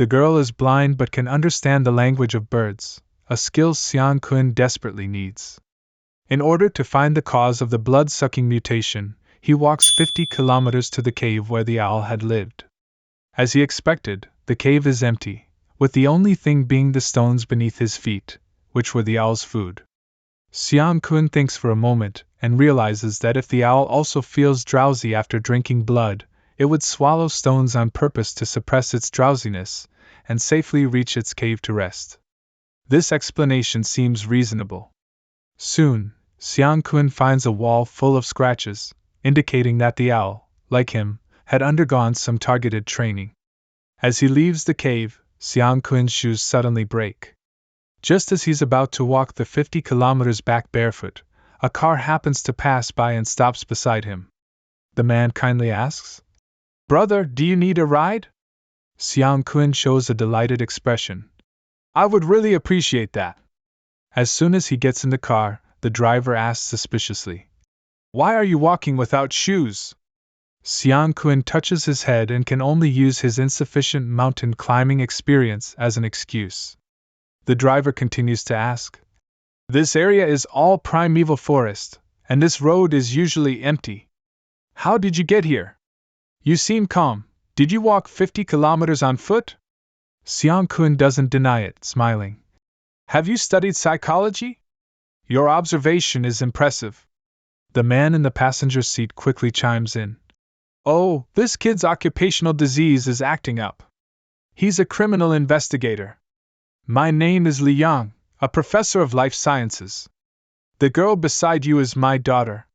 The girl is blind but can understand the language of birds, a skill Xiang Kun desperately needs. In order to find the cause of the blood-sucking mutation, he walks 50 kilometers to the cave where the owl had lived. As he expected, the cave is empty, with the only thing being the stones beneath his feet, which were the owl's food. Xiang Kun thinks for a moment and realizes that if the owl also feels drowsy after drinking blood, it would swallow stones on purpose to suppress its drowsiness and safely reach its cave to rest. This explanation seems reasonable. Soon, Xiang Kun finds a wall full of scratches, indicating that the owl, like him, had undergone some targeted training. As he leaves the cave, Xiang Kun's shoes suddenly break. Just as he's about to walk the 50 kilometers back barefoot, a car happens to pass by and stops beside him. The man kindly asks, "Brother, do you need a ride?" Xiang Kun shows a delighted expression. "I would really appreciate that." As soon as he gets in the car, the driver asks suspiciously, "Why are you walking without shoes?" Xiang Kun touches his head and can only use his insufficient mountain climbing experience as an excuse. The driver continues to ask, "This area is all primeval forest, and this road is usually empty. How did you get here? You seem calm. Did you walk 50 kilometers on foot?" Xiang Kun doesn't deny it, smiling. "Have you studied psychology? Your observation is impressive." The man in the passenger seat quickly chimes in. "Oh, this kid's occupational disease is acting up. He's a criminal investigator. My name is Li Yang, a professor of life sciences. The girl beside you is my daughter.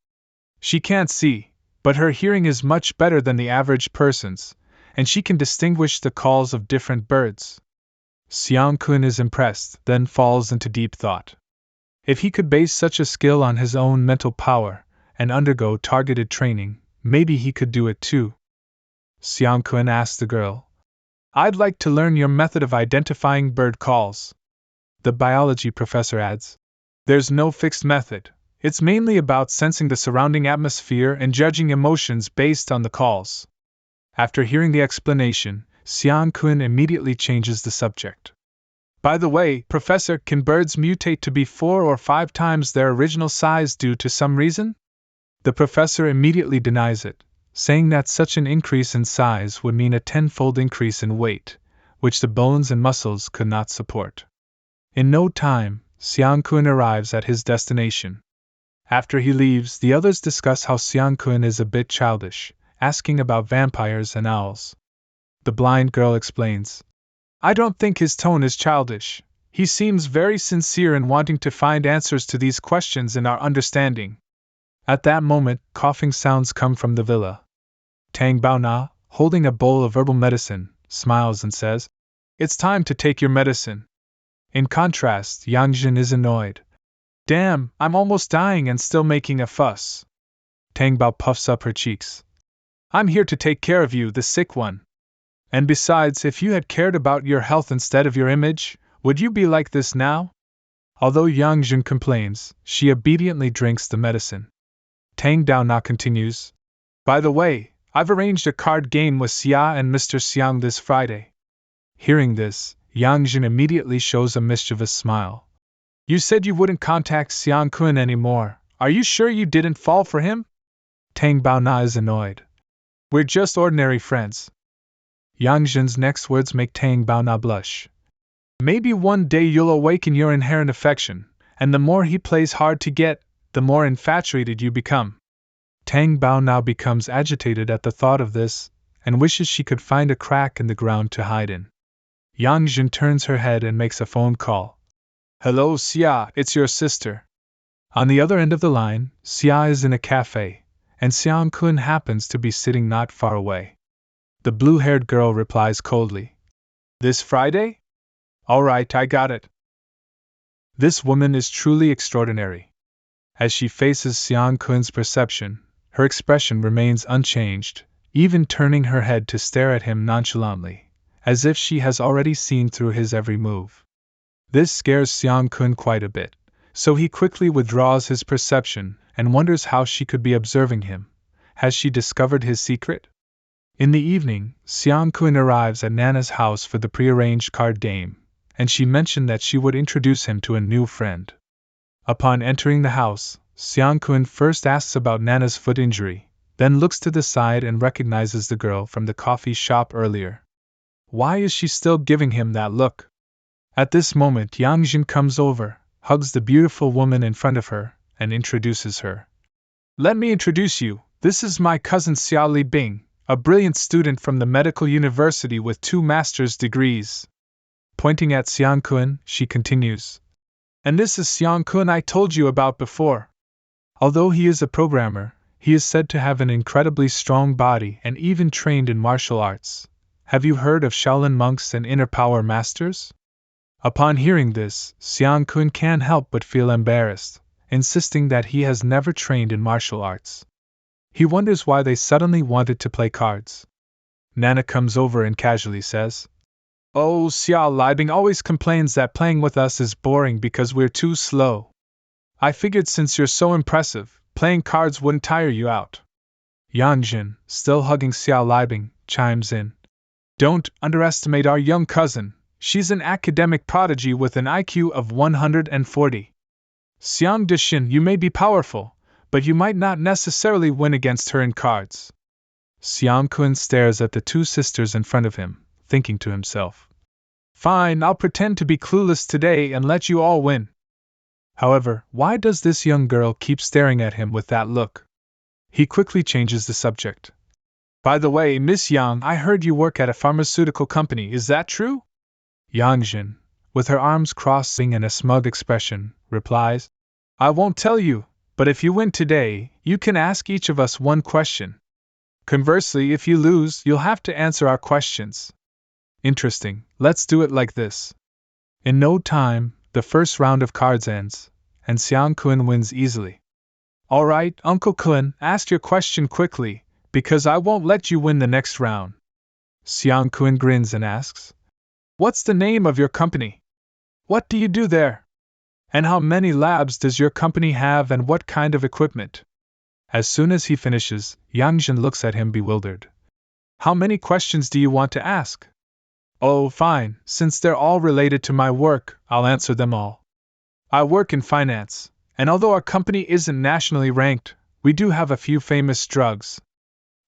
She can't see, but her hearing is much better than the average person's, and she can distinguish the calls of different birds." Xiang Kun is impressed, then falls into deep thought. If he could base such a skill on his own mental power and undergo targeted training, maybe he could do it too. Xiang Kun asks the girl, "I'd like to learn your method of identifying bird calls." The biology professor adds, "There's no fixed method. It's mainly about sensing the surrounding atmosphere and judging emotions based on the calls." After hearing the explanation, Xiang Kun immediately changes the subject. "By the way, Professor, can birds mutate to be 4 or 5 times their original size due to some reason?" The professor immediately denies it, saying that such an increase in size would mean a 10-fold increase in weight, which the bones and muscles could not support. In no time, Xiang Kun arrives at his destination. After he leaves, the others discuss how Xiang Kun is a bit childish, asking about vampires and owls. The blind girl explains, "I don't think his tone is childish. He seems very sincere in wanting to find answers to these questions in our understanding." At that moment, coughing sounds come from the villa. Tang Baona, holding a bowl of herbal medicine, smiles and says, "It's time to take your medicine." In contrast, Yang Jin is annoyed. "Damn, I'm almost dying and still making a fuss." Tang Bao puffs up her cheeks. "I'm here to take care of you, the sick one. And besides, if you had cared about your health instead of your image, would you be like this now?" Although Yang Jin complains, she obediently drinks the medicine. Tang Daona continues, "By the way, I've arranged a card game with Xia and Mr. Xiang this Friday." Hearing this, Yang Jin immediately shows a mischievous smile. "You said you wouldn't contact Xiang Kun anymore. Are you sure you didn't fall for him?" Tang Baona is annoyed. "We're just ordinary friends." Yang Jin's next words make Tang Baona blush. "Maybe one day you'll awaken your inherent affection, and the more he plays hard to get, the more infatuated you become." Tang Bao now becomes agitated at the thought of this, and wishes she could find a crack in the ground to hide in. Yang Jin turns her head and makes a phone call. "Hello Xia, it's your sister." On the other end of the line, Xia is in a cafe, and Xiang Kun happens to be sitting not far away. The blue-haired girl replies coldly, "This Friday? All right, I got it." This woman is truly extraordinary. As she faces Xiang Kun's perception, her expression remains unchanged, even turning her head to stare at him nonchalantly, as if she has already seen through his every move. This scares Xiang Kun quite a bit, so he quickly withdraws his perception and wonders how she could be observing him. Has she discovered his secret? In the evening, Xiang Kun arrives at Nana's house for the prearranged card game, and she mentioned that she would introduce him to a new friend. Upon entering the house, Xiang Kun first asks about Nana's foot injury, then looks to the side and recognizes the girl from the coffee shop earlier. Why is she still giving him that look? At this moment, Yang Jin comes over, hugs the beautiful woman in front of her, and introduces her. Let me introduce you, this is my cousin Xiao Li Bing, a brilliant student from the medical university with 2 master's degrees. Pointing at Xiang Kun, she continues. And this is Xiang Kun I told you about before. Although he is a programmer, he is said to have an incredibly strong body and even trained in martial arts. Have you heard of Shaolin monks and inner power masters? Upon hearing this, Xiang Kun can't help but feel embarrassed, insisting that he has never trained in martial arts. He wonders why they suddenly wanted to play cards. Nana comes over and casually says, Oh, Xiao Libing always complains that playing with us is boring because we're too slow. I figured since you're so impressive, playing cards wouldn't tire you out. Yang Jin, still hugging Xiao Libing, chimes in. Don't underestimate our young cousin. She's an academic prodigy with an IQ of 140. Xiang Dishin, you may be powerful, but you might not necessarily win against her in cards. Xiang Kun stares at the 2 sisters in front of him, thinking to himself. Fine, I'll pretend to be clueless today and let you all win. However, why does this young girl keep staring at him with that look? He quickly changes the subject. By the way, Miss Yang, I heard you work at a pharmaceutical company, is that true? Yang Jin, with her arms crossing and a smug expression, replies, I won't tell you, but if you win today, you can ask each of us 1 question. Conversely, if you lose, you'll have to answer our questions. Interesting, let's do it like this. In no time, the first round of cards ends, and Xiang Kun wins easily. Alright, Uncle Kun, ask your question quickly, because I won't let you win the next round. Xiang Kun grins and asks, What's the name of your company? What do you do there? And how many labs does your company have and what kind of equipment? As soon as he finishes, Yang Jin looks at him bewildered. How many questions do you want to ask? Oh, fine, since they're all related to my work, I'll answer them all. I work in finance, and although our company isn't nationally ranked, we do have a few famous drugs.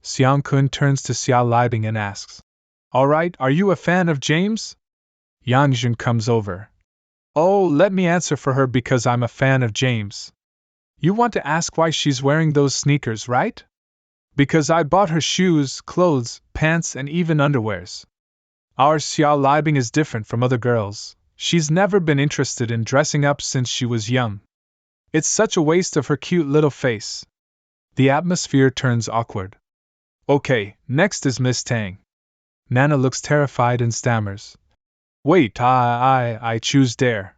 Xiang Kun turns to Xiao Libing and asks, Alright, are you a fan of James? Yang Jin comes over. Oh, let me answer for her because I'm a fan of James. You want to ask why she's wearing those sneakers, right? Because I bought her shoes, clothes, pants, and even underwears. Our Xiao Libing is different from other girls. She's never been interested in dressing up since she was young. It's such a waste of her cute little face. The atmosphere turns awkward. Okay, next is Miss Tang. Nana looks terrified and stammers. Wait, I choose Dare.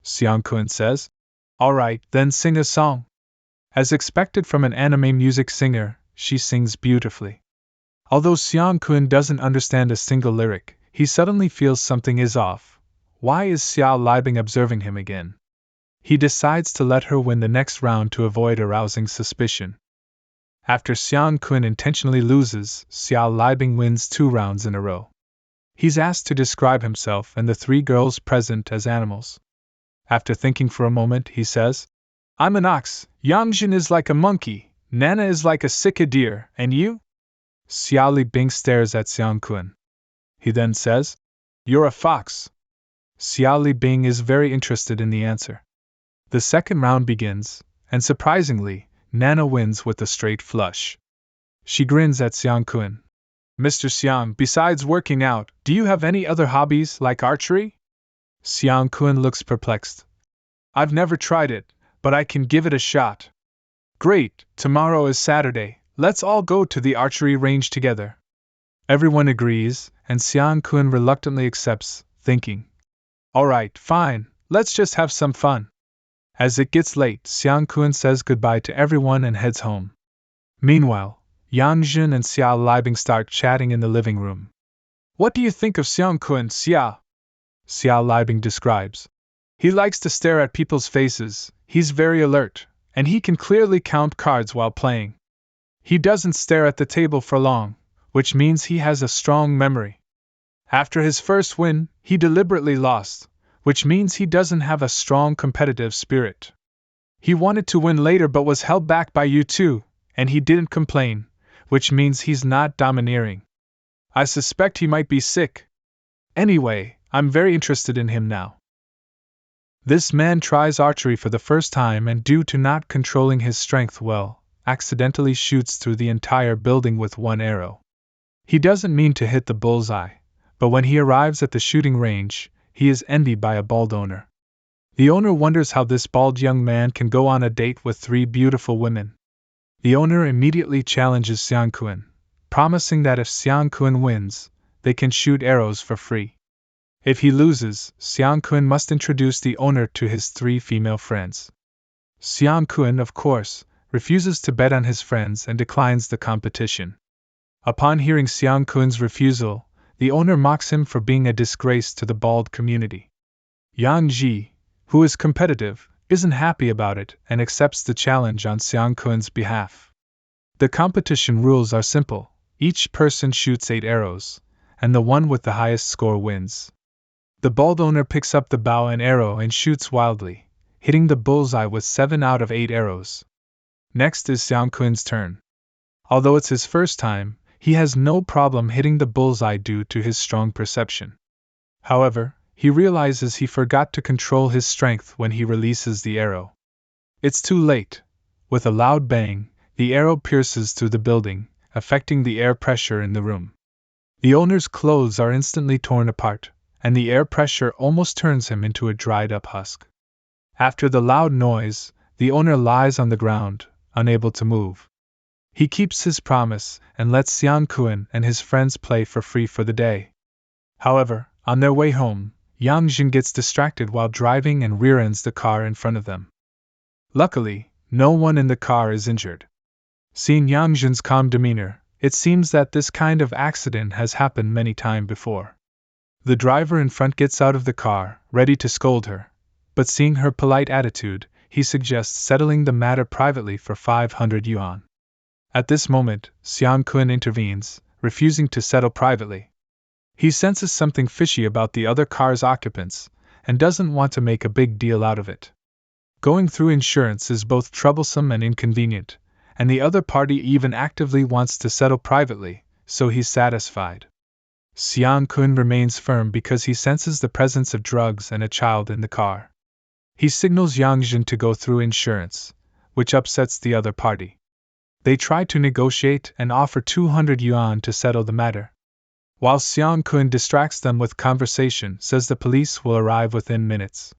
Xiang Kun says. Alright, then sing a song. As expected from an anime music singer, she sings beautifully. Although Xiang Kun doesn't understand a single lyric, he suddenly feels something is off. Why is Xiao Libing observing him again? He decides to let her win the next round to avoid arousing suspicion. After Xiang Kun intentionally loses, Xiao Libing wins 2 rounds in a row. He's asked to describe himself and the 3 girls present as animals. After thinking for a moment, he says, I'm an ox, Yang Jin is like a monkey, Nana is like a sika deer, and you? Xiao Libing stares at Xiang Kun. He then says, You're a fox. Xiao Libing is very interested in the answer. The second round begins, and surprisingly, Nana wins with a straight flush. She grins at Xiang Kun. Mr. Xiang, besides working out, do you have any other hobbies like archery? Xiang Kun looks perplexed. I've never tried it, but I can give it a shot. Great, tomorrow is Saturday, let's all go to the archery range together. Everyone agrees, and Xiang Kun reluctantly accepts, thinking, Alright, fine, let's just have some fun. As it gets late, Xiang Kun says goodbye to everyone and heads home. Meanwhile, Yang Jin and Xiao Libing start chatting in the living room. What do you think of Xiang Kun, Xia? Xiao Libing describes. He likes to stare at people's faces, he's very alert, and he can clearly count cards while playing. He doesn't stare at the table for long, which means he has a strong memory. After his first win, he deliberately lost, which means he doesn't have a strong competitive spirit. He wanted to win later but was held back by you two, and he didn't complain, which means he's not domineering. I suspect he might be sick. Anyway, I'm very interested in him now. This man tries archery for the first time and due to not controlling his strength well, accidentally shoots through the entire building with one arrow. He doesn't mean to hit the bullseye, but when he arrives at the shooting range, he is envied by a bald owner. The owner wonders how this bald young man can go on a date with 3 beautiful women. The owner immediately challenges Xiang Kun, promising that if Xiang Kun wins, they can shoot arrows for free. If he loses, Xiang Kun must introduce the owner to his 3 female friends. Xiang Kun, of course, refuses to bet on his friends and declines the competition. Upon hearing Xiang Kun's refusal, the owner mocks him for being a disgrace to the bald community. Yang Ji, who is competitive, isn't happy about it and accepts the challenge on Xiang Kun's behalf. The competition rules are simple: each person shoots 8 arrows, and the one with the highest score wins. The bald owner picks up the bow and arrow and shoots wildly, hitting the bullseye with 7 out of 8 arrows. Next is Xiang Kun's turn. Although it's his first time, he has no problem hitting the bullseye due to his strong perception. However, he realizes he forgot to control his strength when he releases the arrow. It's too late. With a loud bang, the arrow pierces through the building, affecting the air pressure in the room. The owner's clothes are instantly torn apart, and the air pressure almost turns him into a dried-up husk. After the loud noise, the owner lies on the ground, unable to move. He keeps his promise and lets Xiang Kun and his friends play for free for the day. However, on their way home, Yang Jin gets distracted while driving and rear-ends the car in front of them. Luckily, no one in the car is injured. Seeing Yang Jin's calm demeanor, it seems that this kind of accident has happened many times before. The driver in front gets out of the car, ready to scold her, but seeing her polite attitude, he suggests settling the matter privately for 500 yuan. At this moment, Xiang Kun intervenes, refusing to settle privately. He senses something fishy about the other car's occupants, and doesn't want to make a big deal out of it. Going through insurance is both troublesome and inconvenient, and the other party even actively wants to settle privately, so he's satisfied. Xiang Kun remains firm because he senses the presence of drugs and a child in the car. He signals Yang Jin to go through insurance, which upsets the other party. They try to negotiate and offer 200 yuan to settle the matter. While Xiang Kun distracts them with conversation, says the police will arrive within minutes.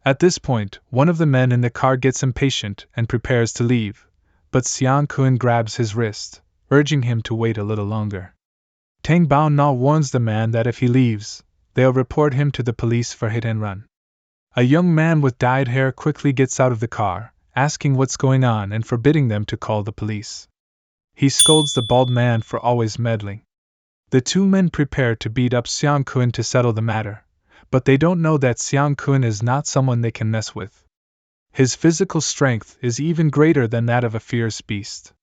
At this point, one of the men in the car gets impatient and prepares to leave, but Xiang Kun grabs his wrist, urging him to wait a little longer. Tang Bao Na warns the man that if he leaves, they'll report him to the police for hit and run. A young man with dyed hair quickly gets out of the car, asking what's going on and forbidding them to call the police. He scolds the bald man for always meddling. The 2 men prepare to beat up Xiang Kun to settle the matter, but they don't know that Xiang Kun is not someone they can mess with. His physical strength is even greater than that of a fierce beast.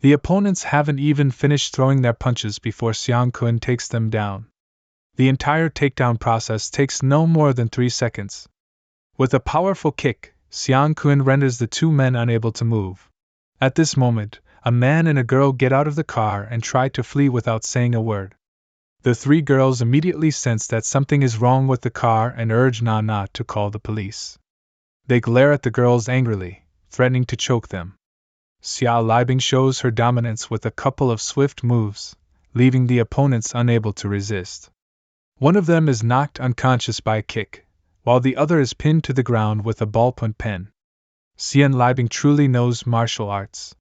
The opponents haven't even finished throwing their punches before Xiang Kun takes them down. The entire takedown process takes no more than 3 seconds. With a powerful kick, Xiang Kun renders the 2 men unable to move. At this moment, a man and a girl get out of the car and try to flee without saying a word. The 3 girls immediately sense that something is wrong with the car and urge Na to call the police. They glare at the girls angrily, threatening to choke them. Xiao Liebing shows her dominance with a couple of swift moves, leaving the opponents unable to resist. One of them is knocked unconscious by a kick, while the other is pinned to the ground with a ballpoint pen. Xian Liebing truly knows martial arts.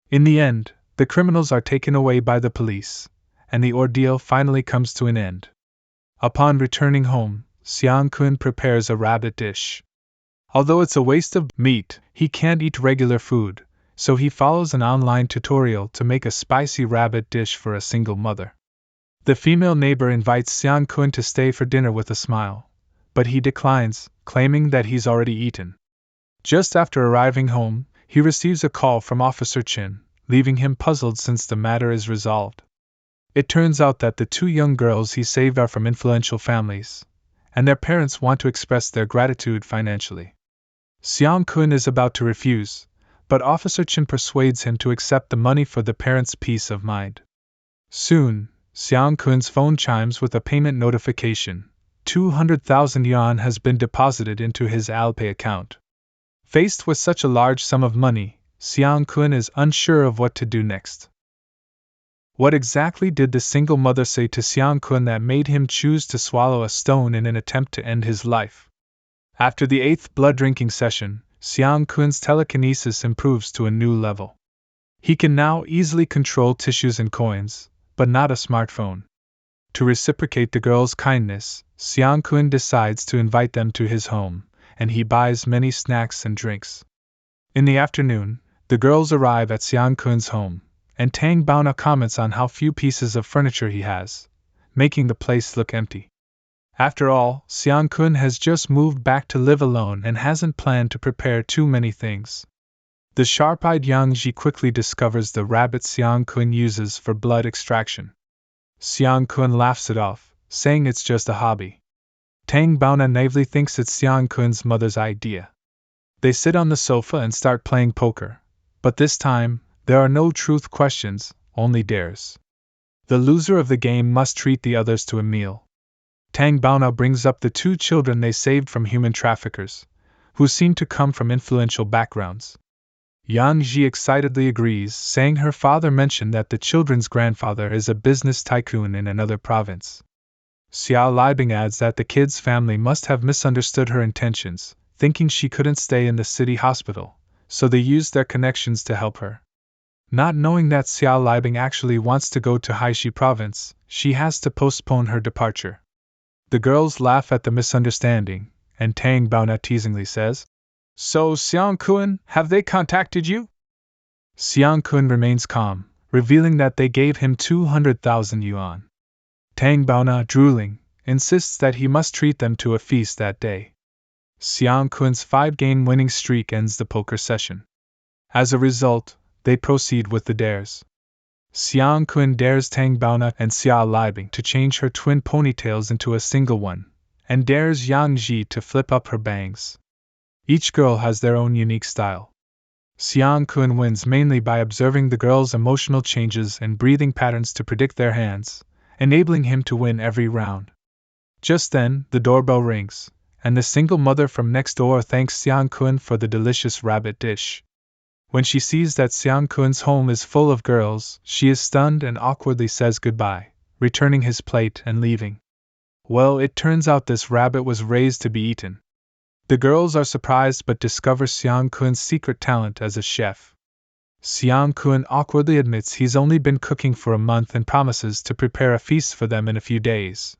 In the end, the criminals are taken away by the police, and the ordeal finally comes to an end. Upon returning home, Xiang Kun prepares a rabbit dish. Although it's a waste of meat, he can't eat regular food, so he follows an online tutorial to make a spicy rabbit dish for a single mother. The female neighbor invites Xiang Kun to stay for dinner with a smile, but he declines, claiming that he's already eaten. Just after arriving home, he receives a call from Officer Chin, leaving him puzzled since the matter is resolved. It turns out that the two young girls he saved are from influential families, and their parents want to express their gratitude financially. Xiang Kun is about to refuse, but Officer Chen persuades him to accept the money for the parents' peace of mind. Soon, Xiang Kun's phone chimes with a payment notification. 200,000 yuan has been deposited into his Alipay account. Faced with such a large sum of money, Xiang Kun is unsure of what to do next. What exactly did the single mother say to Xiang Kun that made him choose to swallow a stone in an attempt to end his life? After the 8th blood drinking session, Xiang Kun's telekinesis improves to a new level. He can now easily control tissues and coins, but not a smartphone. To reciprocate the girls' kindness, Xiang Kun decides to invite them to his home, and he buys many snacks and drinks. In the afternoon, the girls arrive at Xiang Kun's home, and Tang Baona comments on how few pieces of furniture he has, making the place look empty. After all, Xiang Kun has just moved back to live alone and hasn't planned to prepare too many things. The sharp-eyed Yang Ji quickly discovers the rabbit Xiang Kun uses for blood extraction. Xiang Kun laughs it off, saying it's just a hobby. Tang Baona naively thinks it's Xiang Kun's mother's idea. They sit on the sofa and start playing poker, but this time, there are no truth questions, only dares. The loser of the game must treat the others to a meal. Tang Baona brings up the two children they saved from human traffickers, who seem to come from influential backgrounds. Yang Ji excitedly agrees, saying her father mentioned that the children's grandfather is a business tycoon in another province. Xiao Liebing adds that the kids' family must have misunderstood her intentions, thinking she couldn't stay in the city hospital, so they used their connections to help her. Not knowing that Xiao Liebing actually wants to go to Haishi province, she has to postpone her departure. The girls laugh at the misunderstanding, and Tang Baona teasingly says, "So, Xiang Kun, have they contacted you?" Xiang Kun remains calm, revealing that they gave him 200,000 yuan. Tang Baona, drooling, insists that he must treat them to a feast that day. Xiang Kun's 5-game winning streak ends the poker session. As a result, they proceed with the dares. Xiang Kun dares Tang Baona and Xiao Liebing to change her twin ponytails into a single one, and dares Yang Ji to flip up her bangs. Each girl has their own unique style. Xiang Kun wins mainly by observing the girls' emotional changes and breathing patterns to predict their hands, enabling him to win every round. Just then, the doorbell rings, and the single mother from next door thanks Xiang Kun for the delicious rabbit dish. When she sees that Xiang Kun's home is full of girls, she is stunned and awkwardly says goodbye, returning his plate and leaving. Well, it turns out this rabbit was raised to be eaten. The girls are surprised but discover Xiang Kun's secret talent as a chef. Xiang Kun awkwardly admits he's only been cooking for a month and promises to prepare a feast for them in a few days.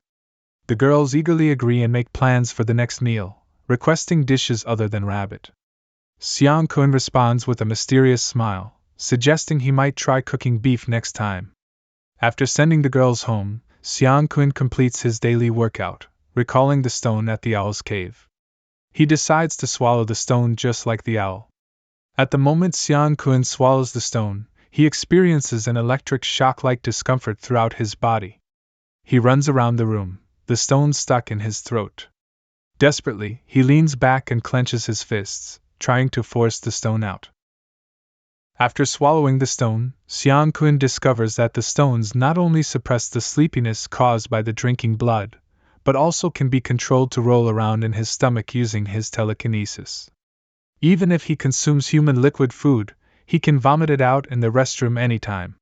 The girls eagerly agree and make plans for the next meal, requesting dishes other than rabbit. Xiang Kun responds with a mysterious smile, suggesting he might try cooking beef next time. After sending the girls home, Xiang Kun completes his daily workout, recalling the stone at the owl's cave. He decides to swallow the stone just like the owl. At the moment Xiang Kun swallows the stone, he experiences an electric shock-like discomfort throughout his body. He runs around the room, the stone stuck in his throat. Desperately, he leans back and clenches his fists, trying to force the stone out. After swallowing the stone, Xiang Kun discovers that the stones not only suppress the sleepiness caused by the drinking blood, but also can be controlled to roll around in his stomach using his telekinesis. Even if he consumes human liquid food, he can vomit it out in the restroom anytime.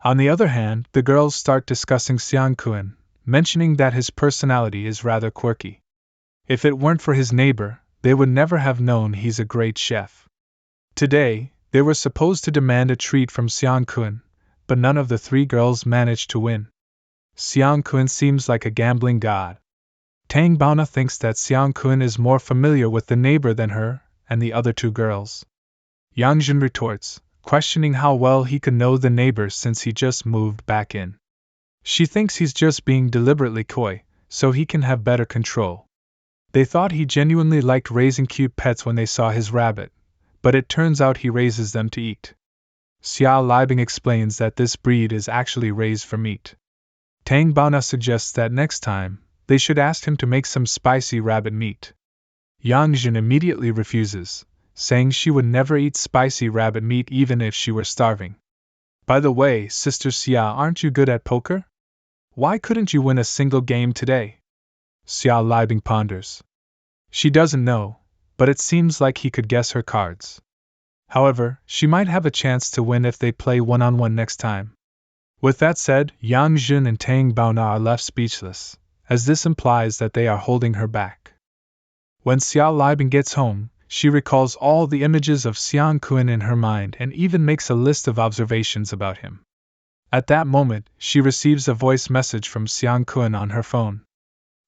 On the other hand, the girls start discussing Xiang Kun, mentioning that his personality is rather quirky. If it weren't for his neighbor, they would never have known he's a great chef. Today, they were supposed to demand a treat from Xiang Kun, but none of the 3 girls managed to win. Xiang Kun seems like a gambling god. Tang Baona thinks that Xiang Kun is more familiar with the neighbor than her and the other 2 girls. Yang Jin retorts, questioning how well he could know the neighbor since he just moved back in. She thinks he's just being deliberately coy, so he can have better control. They thought he genuinely liked raising cute pets when they saw his rabbit, but it turns out he raises them to eat. Xiao Liebing explains that this breed is actually raised for meat. Tang Baona suggests that next time, they should ask him to make some spicy rabbit meat. Yang Jin immediately refuses, saying she would never eat spicy rabbit meat even if she were starving. By the way, Sister Xia, aren't you good at poker? Why couldn't you win a single game today? Xia Liebing ponders. She doesn't know, but it seems like he could guess her cards. However, she might have a chance to win if they play one-on-one next time. With that said, Yang Jin and Tang Baona are left speechless, as this implies that they are holding her back. When Xia Liebing gets home, she recalls all the images of Xiang Kun in her mind and even makes a list of observations about him. At that moment, she receives a voice message from Xiang Kun on her phone.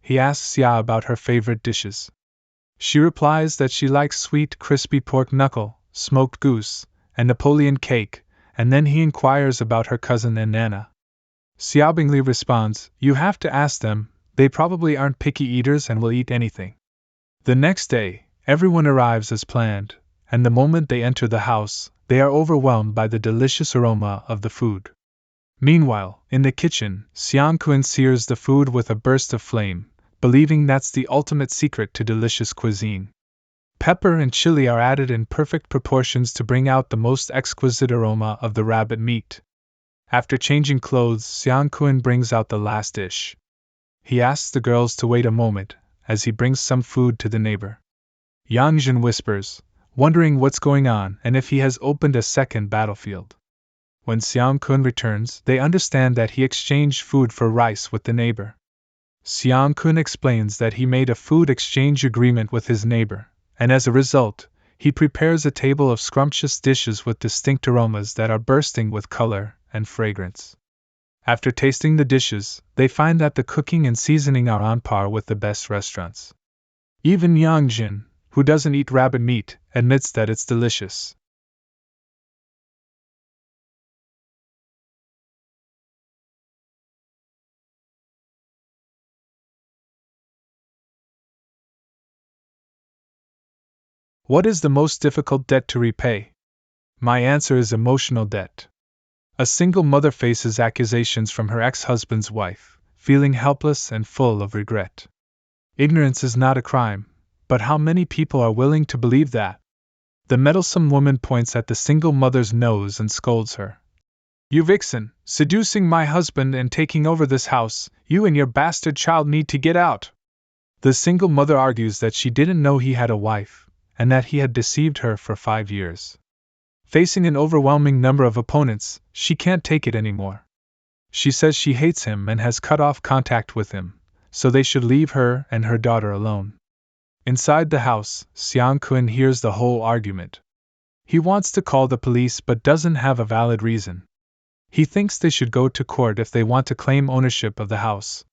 He asks Xia about her favorite dishes. She replies that she likes sweet, crispy pork knuckle, smoked goose, and Napoleon cake, and then he inquires about her cousin and Nana. Xiaobingli responds, "You have to ask them, they probably aren't picky eaters and will eat anything." The next day, everyone arrives as planned, and the moment they enter the house, they are overwhelmed by the delicious aroma of the food. Meanwhile, in the kitchen, Xiang Kun sears the food with a burst of flame, believing that's the ultimate secret to delicious cuisine. Pepper and chili are added in perfect proportions to bring out the most exquisite aroma of the rabbit meat. After changing clothes, Xiang Kun brings out the last dish. He asks the girls to wait a moment, as he brings some food to the neighbor. Yang Jin whispers, wondering what's going on and if he has opened a second battlefield. When Xiang Kun returns, they understand that he exchanged food for rice with the neighbor. Xiang Kun explains that he made a food exchange agreement with his neighbor, and as a result, he prepares a table of scrumptious dishes with distinct aromas that are bursting with color and fragrance. After tasting the dishes, they find that the cooking and seasoning are on par with the best restaurants. Even Yang Jin, who doesn't eat rabbit meat, admits that it's delicious. What is the most difficult debt to repay? My answer is emotional debt. A single mother faces accusations from her ex-husband's wife, feeling helpless and full of regret. Ignorance is not a crime, but how many people are willing to believe that? The meddlesome woman points at the single mother's nose and scolds her. "You vixen, seducing my husband and taking over this house, you and your bastard child need to get out." The single mother argues that she didn't know he had a wife, and that he had deceived her for 5 years. Facing an overwhelming number of opponents, she can't take it anymore. She says she hates him and has cut off contact with him, so they should leave her and her daughter alone. Inside the house, Xiang Kun hears the whole argument. He wants to call the police but doesn't have a valid reason. He thinks they should go to court if they want to claim ownership of the house.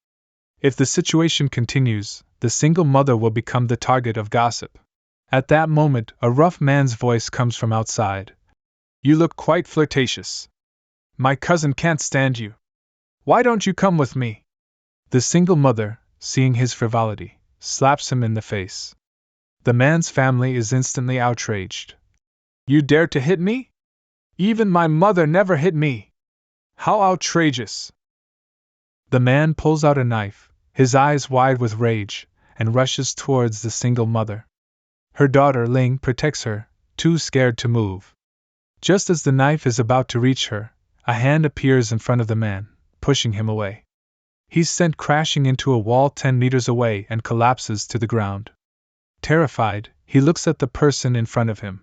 If the situation continues, the single mother will become the target of gossip. At that moment, a rough man's voice comes from outside. "You look quite flirtatious. My cousin can't stand you. Why don't you come with me?" The single mother, seeing his frivolity, slaps him in the face. The man's family is instantly outraged. "You dare to hit me? Even my mother never hit me. How outrageous!" The man pulls out a knife, his eyes wide with rage, and rushes towards the single mother. Her daughter Ling protects her, too scared to move. Just as the knife is about to reach her, a hand appears in front of the man, pushing him away. He's sent crashing into a wall 10 meters away and collapses to the ground. Terrified, he looks at the person in front of him.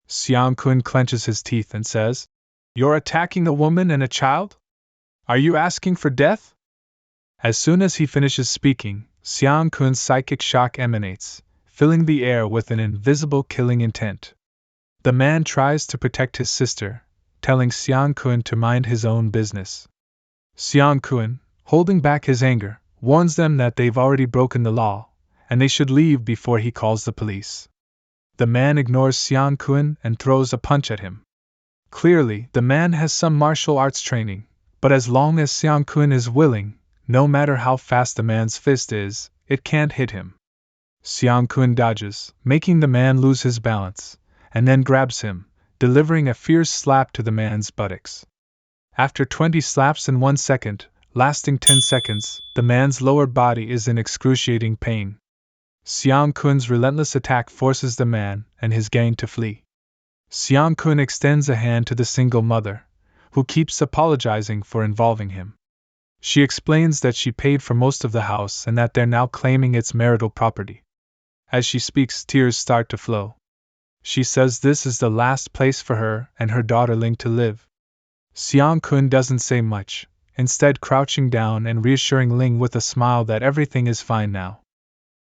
Xiang Kun clenches his teeth and says, "You're attacking a woman and a child? Are you asking for death?" As soon as he finishes speaking, Xiang Kun's psychic shock emanates, filling the air with an invisible killing intent. The man tries to protect his sister, telling Xiang Kun to mind his own business. Xiang Kun, holding back his anger, warns them that they've already broken the law, and they should leave before he calls the police. The man ignores Xiang Kun and throws a punch at him. Clearly, the man has some martial arts training, but as long as Xiang Kun is willing, no matter how fast the man's fist is, it can't hit him. Xiang Kun dodges, making the man lose his balance, and then grabs him, delivering a fierce slap to the man's buttocks. After 20 slaps in 1 second, lasting 10 seconds. The man's lower body is in excruciating pain. Xiang Kun's relentless attack forces the man and his gang to flee. Xiang Kun extends a hand to the single mother, who keeps apologizing for involving him. She explains that she paid for most of the house and that they're now claiming its marital property. As she speaks, tears start to flow. She says this is the last place for her and her daughter Ling to live. Xiang Kun doesn't say much, instead crouching down and reassuring Ling with a smile that everything is fine now.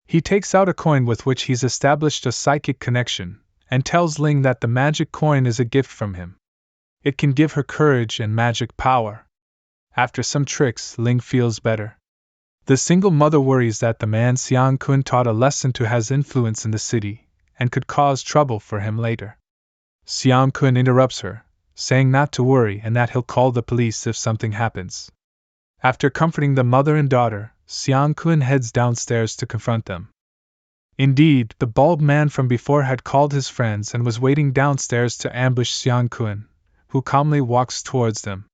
He takes out a coin with which he's established a psychic connection, and tells Ling that the magic coin is a gift from him. It can give her courage and magic power. After some tricks, Ling feels better. The single mother worries that the man Xiang Kun taught a lesson to has influence in the city, and could cause trouble for him later. Xiang Kun interrupts her, saying not to worry and that he'll call the police if something happens. After comforting the mother and daughter, Xiang Kun heads downstairs to confront them. Indeed, the bald man from before had called his friends and was waiting downstairs to ambush Xiang Kun, who calmly walks towards them.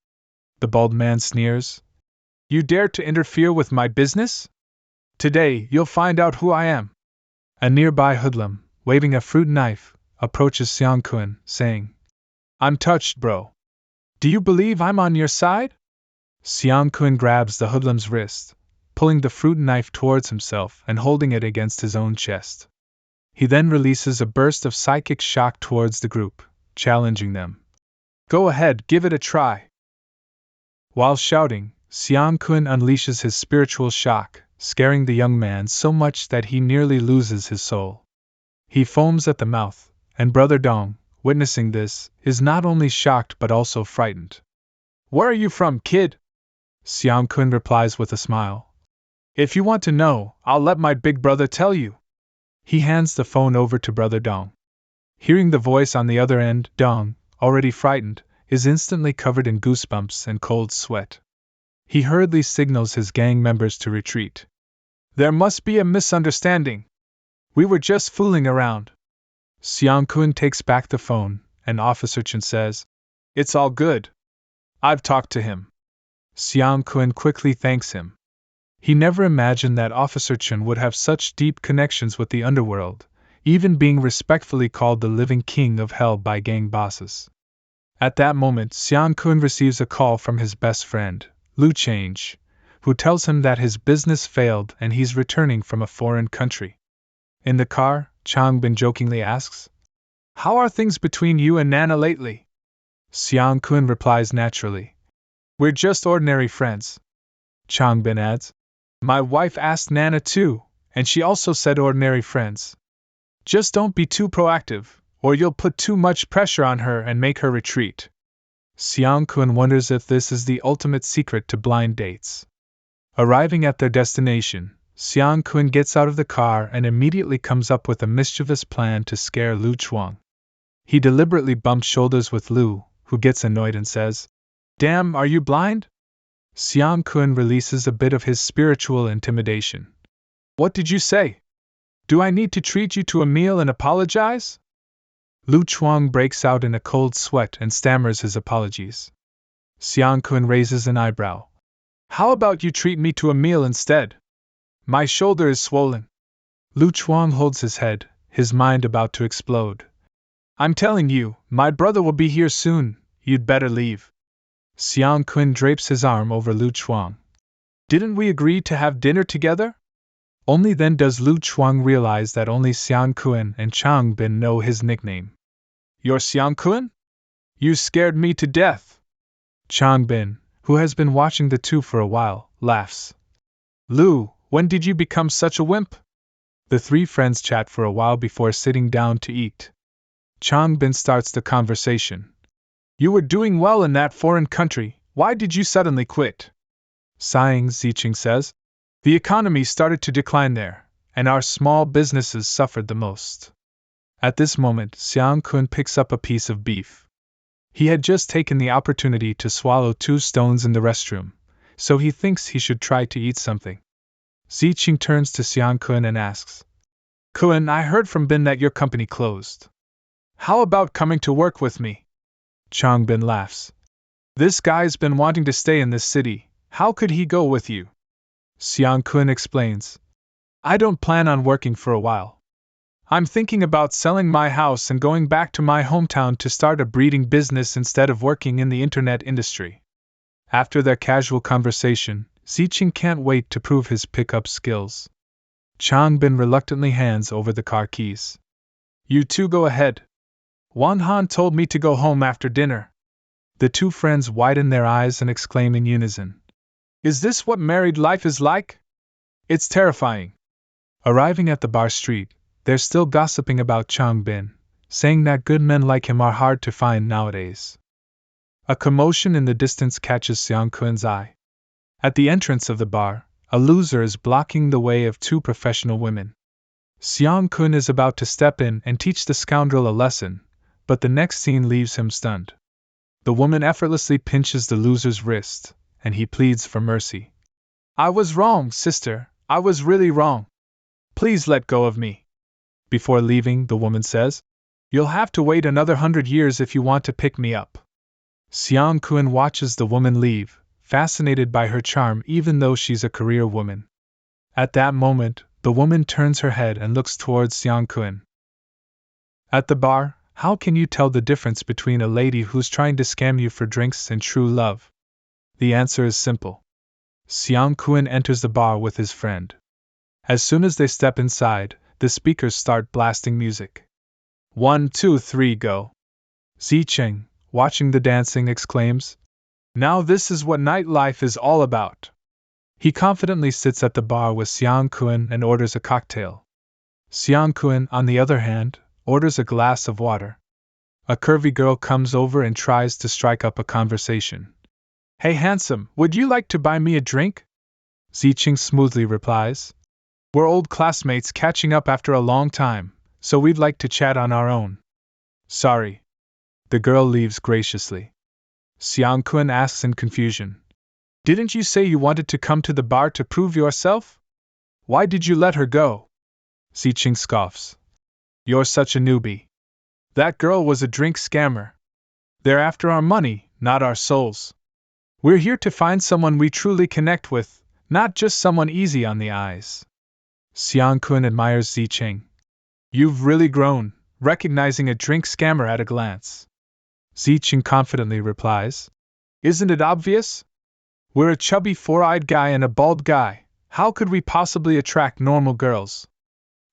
The bald man sneers. You dare to interfere with my business? Today, you'll find out who I am. A nearby hoodlum, waving a fruit knife, approaches Xiang Kun, saying, I'm touched, bro. Do you believe I'm on your side? Xiang Kun grabs the hoodlum's wrist, pulling the fruit knife towards himself and holding it against his own chest. He then releases a burst of psychic shock towards the group, challenging them. Go ahead, give it a try. While shouting, Xiang Kun unleashes his spiritual shock, scaring the young man so much that he nearly loses his soul. He foams at the mouth, and Brother Dong, witnessing this, is not only shocked but also frightened. Where are you from, kid? Xiang Kun replies with a smile. If you want to know, I'll let my big brother tell you. He hands the phone over to Brother Dong. Hearing the voice on the other end, Dong, already frightened, is instantly covered in goosebumps and cold sweat. He hurriedly signals his gang members to retreat. There must be a misunderstanding. We were just fooling around. Xiang Kun takes back the phone, and Officer Chen says, It's all good. I've talked to him. Xiang Kun quickly thanks him. He never imagined that Officer Chen would have such deep connections with the underworld, even being respectfully called the living king of hell by gang bosses. At that moment, Xiang Kun receives a call from his best friend, Lu Change, who tells him that his business failed and he's returning from a foreign country. In the car, Chang Bin jokingly asks, How are things between you and Nana lately? Xiang Kun replies naturally, We're just ordinary friends. Chang Bin adds, My wife asked Nana too, and she also said ordinary friends. Just don't be too proactive, or you'll put too much pressure on her and make her retreat. Xiang Kun wonders if this is the ultimate secret to blind dates. Arriving at their destination, Xiang Kun gets out of the car and immediately comes up with a mischievous plan to scare Lu Chuang. He deliberately bumps shoulders with Lu, who gets annoyed and says, Damn, are you blind? Xiang Kun releases a bit of his spiritual intimidation. What did you say? Do I need to treat you to a meal and apologize? Lu Chuang breaks out in a cold sweat and stammers his apologies. Xiang Kun raises an eyebrow. How about you treat me to a meal instead? My shoulder is swollen. Lu Chuang holds his head, his mind about to explode. I'm telling you, my brother will be here soon, you'd better leave. Xiang Kun drapes his arm over Lu Chuang. Didn't we agree to have dinner together? Only then does Lu Chuang realize that only Xiang Kun and Chang Bin know his nickname. You're Xiang Kun? You scared me to death. Chang Bin, who has been watching the two for a while, laughs. Lu, when did you become such a wimp? The three friends chat for a while before sitting down to eat. Chang Bin starts the conversation. You were doing well in that foreign country, why did you suddenly quit? Sighing, Ziqing says, The economy started to decline there, and our small businesses suffered the most. At this moment, Xiang Kun picks up a piece of beef. He had just taken the opportunity to swallow 2 stones in the restroom, so he thinks he should try to eat something. Ziqing turns to Xiang Kun and asks, Kun, I heard from Bin that your company closed. How about coming to work with me? Chang Bin laughs. This guy's been wanting to stay in this city, How could he go with you? Xiang Kun explains. I don't plan on working for a while. I'm thinking about selling my house and going back to my hometown to start a breeding business instead of working in the internet industry. After their casual conversation, Ziqing can't wait to prove his pickup skills. Changbin reluctantly hands over the car keys. You two go ahead. Wan Han told me to go home after dinner. The two friends widen their eyes and exclaim in unison. Is this what married life is like? It's terrifying. Arriving at the bar street, they're still gossiping about Changbin, saying that good men like him are hard to find nowadays. A commotion in the distance catches Xiang Kun's eye. At the entrance of the bar, a loser is blocking the way of two professional women. Xiang Kun is about to step in and teach the scoundrel a lesson, but the next scene leaves him stunned. The woman effortlessly pinches the loser's wrist, and he pleads for mercy. I was wrong, sister. I was really wrong. Please let go of me. Before leaving, the woman says, You'll have to wait another 100 years if you want to pick me up. Xiang Kun watches the woman leave, fascinated by her charm even though she's a career woman. At that moment, the woman turns her head and looks towards Xiang Kun. At the bar, how can you tell the difference between a lady who's trying to scam you for drinks and true love? The answer is simple. Xiang Kun enters the bar with his friend. As soon as they step inside, the speakers start blasting music. 1, 2, 3, go. Ziqing, watching the dancing, exclaims, Now this is what nightlife is all about. He confidently sits at the bar with Xiang Kun and orders a cocktail. Xiang Kun, on the other hand, orders a glass of water. A curvy girl comes over and tries to strike up a conversation. Hey handsome, would you like to buy me a drink? Ziqing smoothly replies. We're old classmates catching up after a long time, so we'd like to chat on our own. Sorry. The girl leaves graciously. Xiang Kun asks in confusion. Didn't you say you wanted to come to the bar to prove yourself? Why did you let her go? Ziqing scoffs. You're such a newbie. That girl was a drink scammer. They're after our money, not our souls. We're here to find someone we truly connect with, not just someone easy on the eyes. Xiang Kun admires Ziqing. You've really grown, recognizing a drink scammer at a glance. Ziqing confidently replies. Isn't it obvious? We're a chubby four-eyed guy and a bald guy. How could we possibly attract normal girls?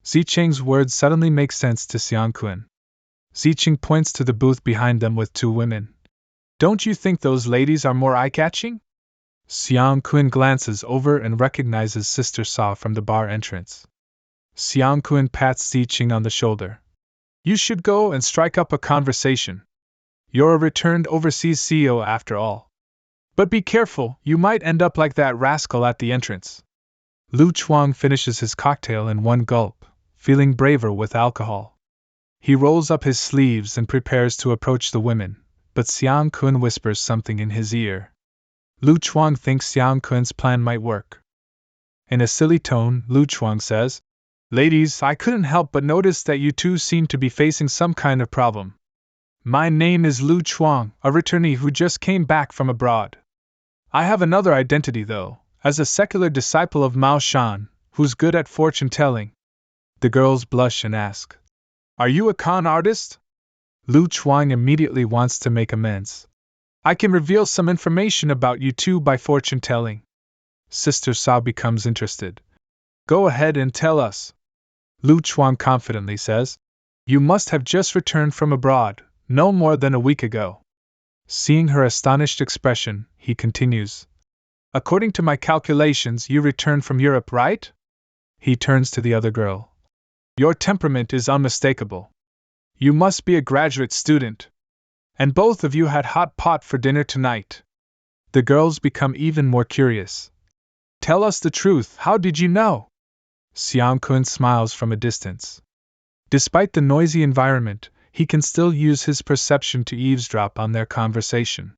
Ziqing's words suddenly make sense to Xiang Kun. Ziqing points to the booth behind them with two women. Don't you think those ladies are more eye-catching? Xiang Kun glances over and recognizes Sister Sa from the bar entrance. Xiang Kun pats Ziqing on the shoulder. You should go and strike up a conversation. You're a returned overseas CEO after all. But be careful, you might end up like that rascal at the entrance. Lu Chuang finishes his cocktail in one gulp, feeling braver with alcohol. He rolls up his sleeves and prepares to approach the women, but Xiang Kun whispers something in his ear. Lu Chuang thinks Xiang Kun's plan might work. In a silly tone, Lu Chuang says, Ladies, I couldn't help but notice that you two seem to be facing some kind of problem. My name is Lu Chuang, a returnee who just came back from abroad. I have another identity though, as a secular disciple of Mao Shan, who's good at fortune-telling. The girls blush and ask, Are you a con artist? Lu Chuang immediately wants to make amends. I can reveal some information about you two by fortune-telling. Sister Sa becomes interested. Go ahead and tell us. Lu Chuang confidently says, You must have just returned from abroad, no more than a week ago. Seeing her astonished expression, he continues. According to my calculations, you returned from Europe, right? He turns to the other girl. Your temperament is unmistakable. You must be a graduate student. And both of you had hot pot for dinner tonight. The girls become even more curious. Tell us the truth, how did you know? Xiang Kun smiles from a distance. Despite the noisy environment, he can still use his perception to eavesdrop on their conversation.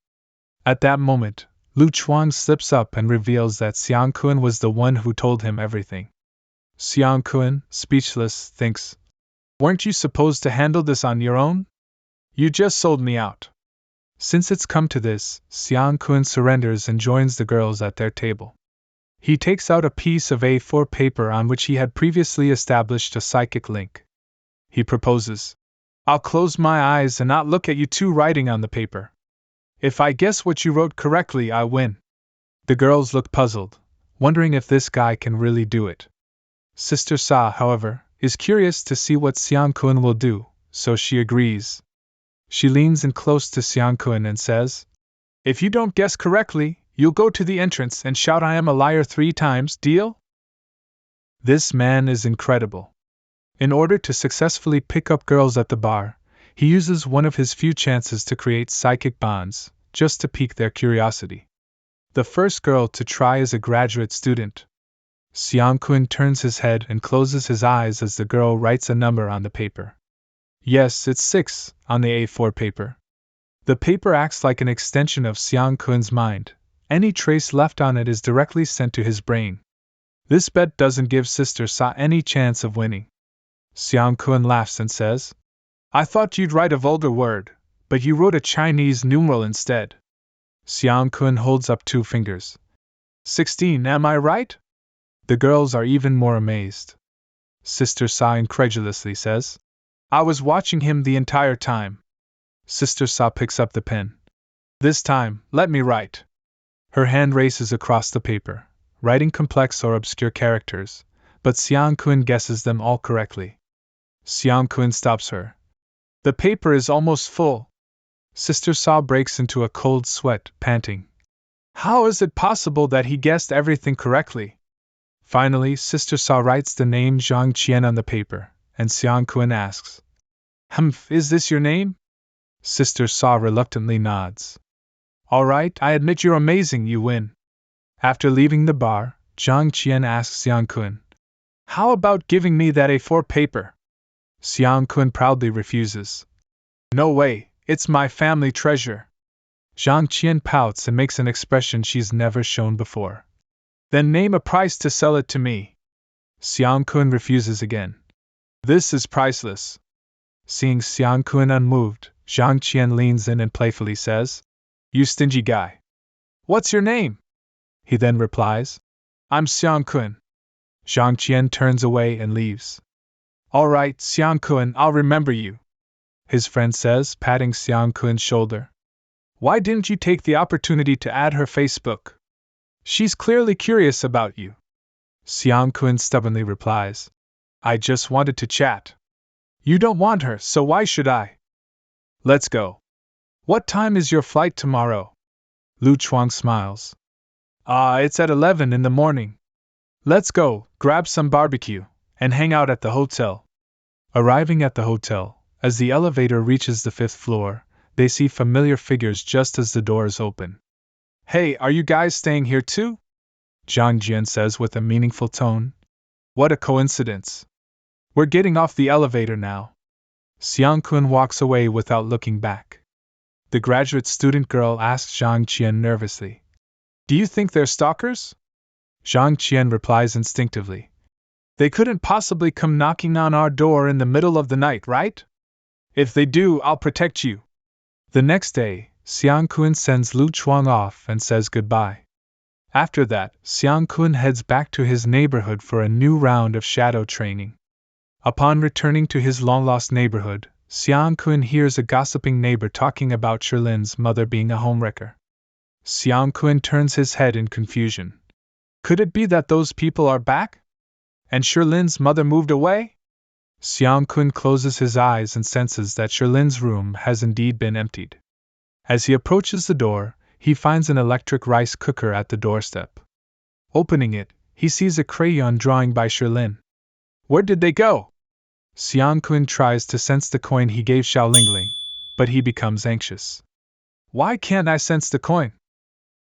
At that moment, Lu Chuang slips up and reveals that Xiang Kun was the one who told him everything. Xiang Kun, speechless, thinks, Weren't you supposed to handle this on your own? You just sold me out. Since it's come to this, Xiang Kun surrenders and joins the girls at their table. He takes out a piece of A4 paper on which he had previously established a psychic link. He proposes, "I'll close my eyes and not look at you two writing on the paper. If I guess what you wrote correctly, I win." The girls look puzzled, wondering if this guy can really do it. Sister Sa, however, is curious to see what Xiang Kun will do, so she agrees. She leans in close to Xiang Kun and says, "If you don't guess correctly, you'll go to the entrance and shout 'I am a liar' 3 times, deal?" This man is incredible. In order to successfully pick up girls at the bar, he uses one of his few chances to create psychic bonds, just to pique their curiosity. The first girl to try is a graduate student. Xiang Kun turns his head and closes his eyes as the girl writes a number on the paper. Yes, it's 6, on the A4 paper. The paper acts like an extension of Xiang Kun's mind. Any trace left on it is directly sent to his brain. This bet doesn't give Sister Sa any chance of winning. Xiang Kun laughs and says, "I thought you'd write a vulgar word, but you wrote a Chinese numeral instead." Xiang Kun holds up 2 fingers. 16, am I right? The girls are even more amazed. Sister Sa incredulously says, "I was watching him the entire time." Sister Sa picks up the pen. "This time, let me write." Her hand races across the paper, writing complex or obscure characters, but Xiang Kun guesses them all correctly. Xiang Kun stops her. "The paper is almost full." Sister Sa breaks into a cold sweat, panting. "How is it possible that he guessed everything correctly?" Finally, Sister Sa writes the name Zhang Qian on the paper, and Xiang Kun asks, "Humph, is this your name?" Sister Sa reluctantly nods. "All right, I admit you're amazing, you win." After leaving the bar, Zhang Qian asks Xiang Kun, "How about giving me that A4 paper?" Xiang Kun proudly refuses. "No way, it's my family treasure." Zhang Qian pouts and makes an expression she's never shown before. "Then name a price to sell it to me." Xiang Kun refuses again. "This is priceless." Seeing Xiang Kun unmoved, Zhang Qian leans in and playfully says, "You stingy guy. What's your name?" He then replies, "I'm Xiang Kun." Zhang Qian turns away and leaves. "All right, Xiang Kun, I'll remember you," his friend says, patting Xiang Kun's shoulder. "Why didn't you take the opportunity to add her Facebook? She's clearly curious about you." Xiang Kun stubbornly replies, "I just wanted to chat." "You don't want her, so why should I?" "Let's go." "What time is your flight tomorrow?" Lu Chuang smiles. It's at 11 in the morning." "Let's go, grab some barbecue, and hang out at the hotel." Arriving at the hotel, as the elevator reaches the 5th floor, they see familiar figures just as the doors open. "Hey, are you guys staying here too?" Zhang Jian says with a meaningful tone. "What a coincidence. We're getting off the elevator now." Xiang Kun walks away without looking back. The graduate student girl asks Zhang Qian nervously, "Do you think they're stalkers?" Zhang Qian replies instinctively, "They couldn't possibly come knocking on our door in the middle of the night, right? If they do, I'll protect you." The next day, Xiang Kun sends Lu Chuang off and says goodbye. After that, Xiang Kun heads back to his neighborhood for a new round of shadow training. Upon returning to his long-lost neighborhood, Xiang Kun hears a gossiping neighbor talking about Shirlin's mother being a homewrecker. Xiang Kun turns his head in confusion. Could it be that those people are back? And Shirlin's mother moved away? Xiang Kun closes his eyes and senses that Shirlin's room has indeed been emptied. As he approaches the door, he finds an electric rice cooker at the doorstep. Opening it, he sees a crayon drawing by Shirlin. Where did they go? Xiang Kun tries to sense the coin he gave Xiao Lingling, but he becomes anxious. Why can't I sense the coin?